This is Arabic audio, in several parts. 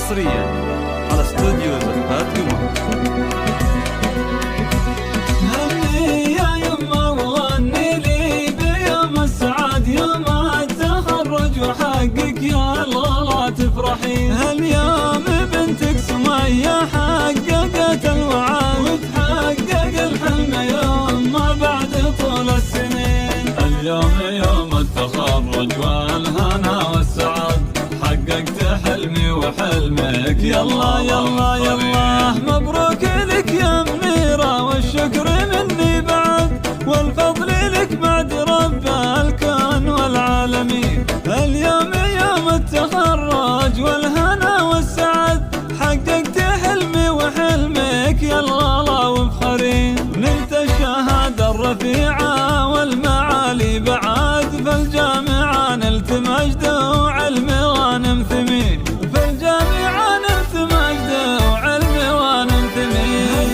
حصريا على استوديو زفات قمر. هني يا يما وغني لي بيوم السعاد يوم التخرج وحقك يا الله لا تفرحي. هاليوم بنتك سمية حققت الوعد وتحقق الحلم يوم ما بعد طول السنين. اليوم يوم التخرج والهنا والسعاد حققت حلمي وحلمك يلا يلا يلا مبروك لك يا منيرة والشكر مني بعد والفضل لك بعد رب الكون والعالمين. اليوم يوم التخرج والهنا والسعد حققت حلمي وحلمك يلا لا وبخرين. نلت الشهادة الرفيعة والمعالي بعد فالجامعة نلت مجد وعلم غانم ثمين. فالجامعة نلت مجد وعلم غانم ثمين.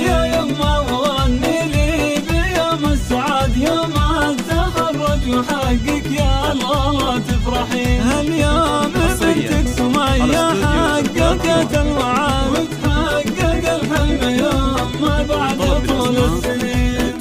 يا يما وغني لي بيوم السعاد يوم التخرج وحقك يا الله لا تفرحي. هاليوم بنتك سمية حققت الوعد وتحقق الحلم يوم ما بعد طول السنين.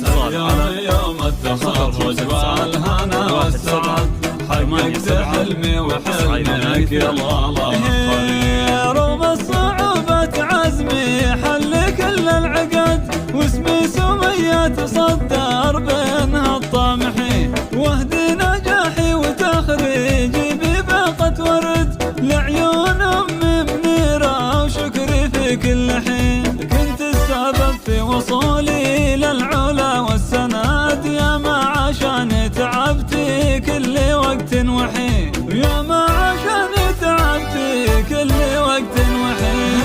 يوم التخرج والهنا والسعاد حققت حلمي وحلمك يا الله لا رغم الصعوبة عزمي حل كل العقد واسمي سمية تصدر بينها الطامحين. واهدي نجاحي وتخريجي بباقة ورد لعيون أمي منيرة وشكري في كل حين. كنت السبب في وصولي للعلا والسناد يا ما عشان تعبتي كل وقت وحين. يا ما عشان تعبتي كل وقت وحين.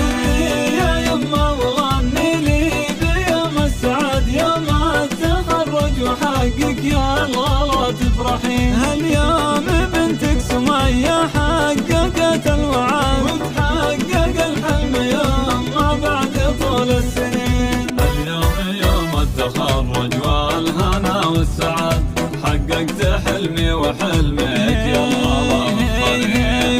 يا يما وغني لي بيوم السعاد يوم التخرج وحقك يا الله لا تفرحي. هاليوم بنتك سمية حققت الوعد وتحقق الحلم يوم ما بعد طول السنين. اليوم يوم التخرج والهنا والسعاد حققت حلمي وحلمك يا الله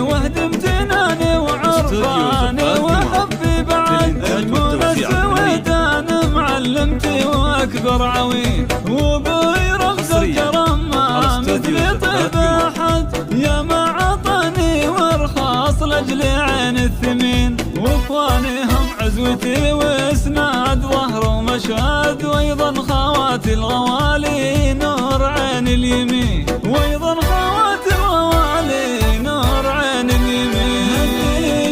وهد امتناني وعرفاني وحبي بعد المنى السويدان معلمتي واكبر عوين. وبي رمز الكرم ما مثل طيب احد يا ما عطاني وارخاص لاجل عين الثمين. واخواني هم عزوتي واسناد ظهر ومشهد وايضا خواتي الغوالي نور عين اليمين. وايضا خواتي الغوالي نور عين اليمين.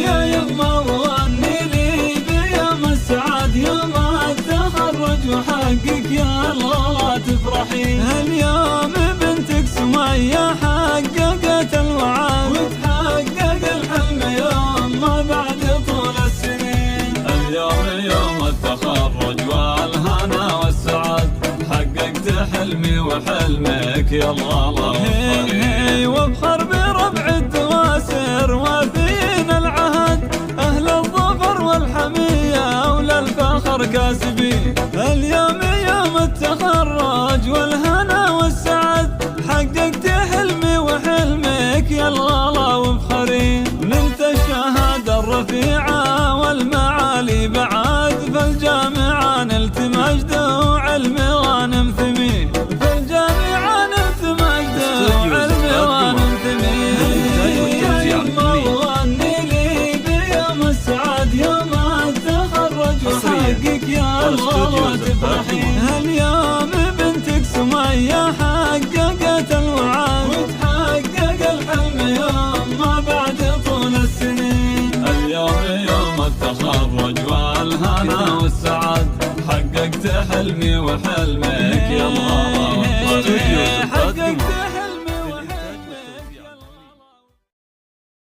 يا يما وغني لي بيوم السعاد يوم التخرج وحقك يا الله لا تفرحي. هاليوم بنتك سمية حققت الوعد وتحقق الحلم يوم ما بعد طول السنين. اليوم يوم التخرج والهنا والسعاد حققت حلمي وحلمك يا الله لا وابخر بربع الدواسر وافين العهد اهل الظفر والحمية وللفخر كاسبين. اليوم يوم التخرج والهنا والسعد حققت حلمي وحلمك يا الغلا وبخرين. نلت الشهادة الرفيعة والمعالي بعد فالجامعة نلت مجد وعلم غانم ثمين. فالجامعة نلت مجد وعلم غانم ثمين. يا يما وغني لي بيوم السعاد يوم التخرج وحقك يا الله لا تفرحي. هاليوم بنتك سمية حققت الوعد وتحقق الحلم يوم ما بعد طول السنين. اليوم يوم التخرج والهنا والسعاد حققت حلمي وحلمك يا الله حققت